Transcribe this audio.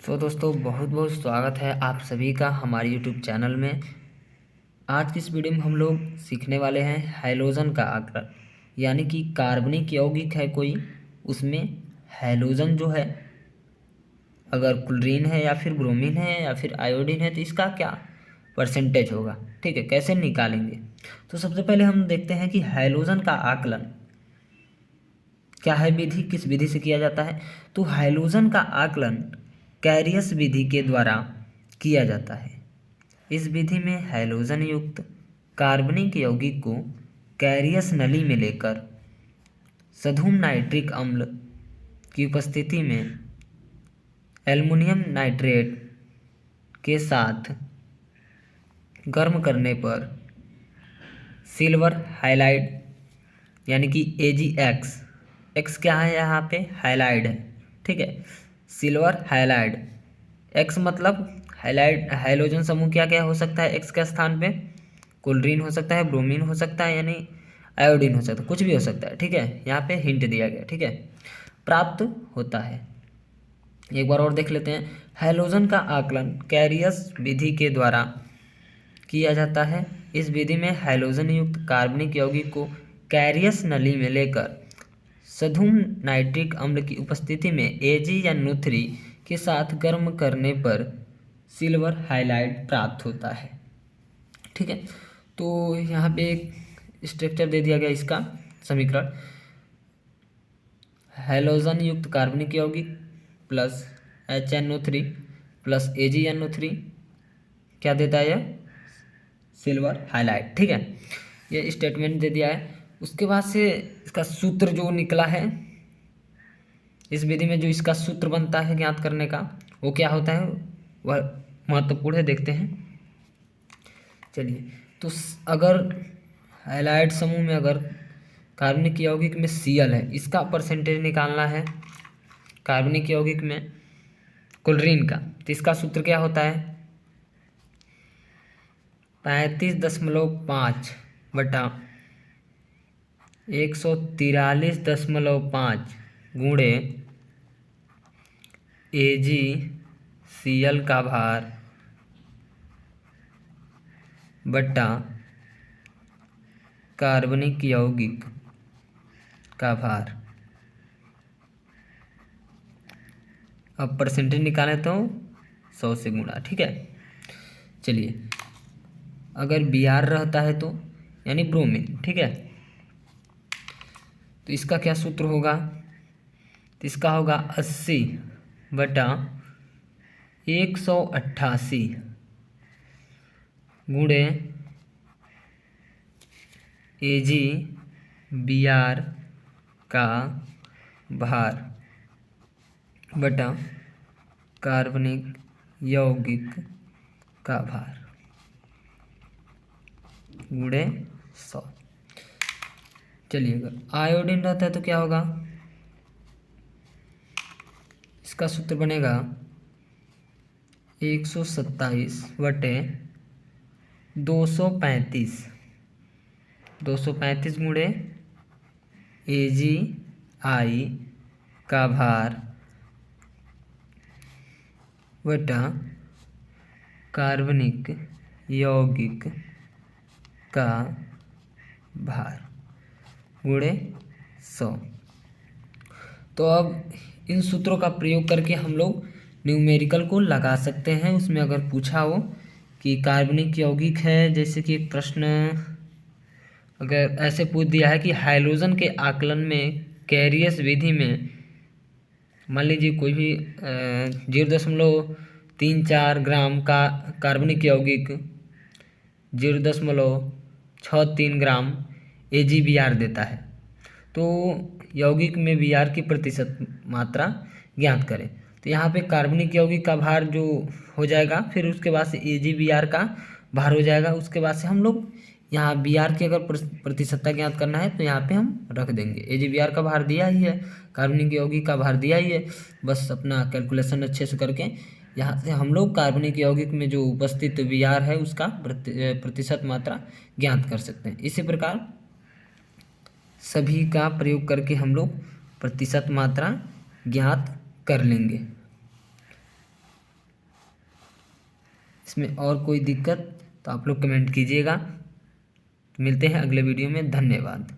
तो दोस्तों बहुत बहुत स्वागत है आप सभी का हमारे यूट्यूब चैनल में। आज की इस वीडियो में हम लोग सीखने वाले हैं हैलोजन का आकार, यानी कि कार्बनिक यौगिक है कोई, उसमें हैलोजन जो है, अगर क्लोरीन है या फिर ब्रोमीन है या फिर आयोडीन है तो इसका क्या परसेंटेज होगा। ठीक है, कैसे निकालेंगे। तो सबसे पहले हम देखते हैं कि हैलोजन का आकलन क्या है, विधि किस विधि से किया जाता है। तो हैलोजन का आकलन कैरियस विधि के द्वारा किया जाता है। इस विधि में हैलोजन युक्त कार्बनिक यौगिक को कैरियस नली में लेकर सधुम नाइट्रिक अम्ल की उपस्थिति में एल्युमिनियम नाइट्रेट के साथ गर्म करने पर सिल्वर हाइलाइड, यानी कि AgX, एक्स क्या है यहाँ पे, हाइलाइड है। ठीक है, सिल्वर हाइलाइड, एक्स मतलब हाइलाइड, हाइलोजन समूह क्या क्या हो सकता है एक्स के स्थान पे, क्लोरीन हो सकता है, ब्रोमीन हो सकता है, यानी आयोडीन हो सकता है, कुछ भी हो सकता है। ठीक है, यहाँ पे हिंट दिया गया। ठीक है, प्राप्त होता है। एक बार और देख लेते हैं। हैलोजन का आकलन कैरियस विधि के द्वारा किया जाता है। इस विधि में हैलोजन युक्त कार्बनिक यौगिक को कैरियस नली में लेकर सधुम नाइट्रिक अम्ल की उपस्थिति में Ag या NO3 के साथ गर्म करने पर सिल्वर हाइलाइड प्राप्त होता है। ठीक है, तो यहाँ पे एक स्ट्रक्चर दे दिया गया इसका समीकरण, हैलोजन युक्त कार्बनिक यौगिक प्लस HNO3 प्लस AgNO3 क्या देता है, यह सिल्वर हाइलाइट। ठीक है, ये स्टेटमेंट दे दिया है। उसके बाद से इसका सूत्र जो निकला है, इस विधि में जो इसका सूत्र बनता है ज्ञात करने का, वो क्या होता है, वह महत्वपूर्ण है, देखते हैं। चलिए, तो अगर हाइलाइट समूह में अगर कार्बनिक यौगिक में Cl है, इसका परसेंटेज निकालना है कार्बनिक यौगिक में क्लोरीन का, तो इसका सूत्र क्या होता है, 35.5 बटा 143.5 गुणे AgCl का भार बटा कार्बनिक यौगिक का भार। अब परसेंटेज निकालें तो 100 से गुणा। ठीक है, चलिए, अगर Br रहता है तो यानी ब्रोमीन, ठीक है, तो इसका क्या सूत्र होगा, तो इसका होगा 80 बटा 188 गुणे AgBr का भार बटा कार्बनिक यौगिक का भार गुणे 100। चलिए, अगर आयोडीन रहता है तो क्या होगा, इसका सूत्र बनेगा 127 बटे 235 गुणे AgI का भार बटा कार्बनिक यौगिक का भार गुणे 100। तो अब इन सूत्रों का प्रयोग करके हम लोग न्यूमेरिकल को लगा सकते हैं। उसमें अगर पूछा हो कि कार्बनिक यौगिक है, जैसे कि एक प्रश्न अगर ऐसे पूछ दिया है कि हैलोजन के आकलन में कैरियस विधि में मान लीजिए कोई भी 0.34 ग्राम का कार्बनिक यौगिक 0.63 ग्राम AgBr देता है, तो यौगिक में Br की प्रतिशत मात्रा ज्ञात करें। तो यहाँ पे कार्बनिक यौगिक का भार जो हो जाएगा, फिर उसके बाद से AgBr का भार हो जाएगा। उसके बाद से हम लोग यहाँ Br की अगर प्रतिशतता ज्ञात करना है तो यहाँ पे हम रख देंगे। AgBr का भार दिया ही है, कार्बनिक यौगिक का भार दिया ही है, बस अपना कैलकुलेशन अच्छे से करके यहाँ से हम लोग कार्बनिक यौगिक में जो उपस्थित Br है उसका प्रतिशत मात्रा ज्ञात कर सकते हैं। इसी प्रकार सभी का प्रयोग करके हम लोग प्रतिशत मात्रा ज्ञात कर लेंगे। इसमें और कोई दिक्कत तो आप लोग कमेंट कीजिएगा। मिलते हैं अगले वीडियो में। धन्यवाद।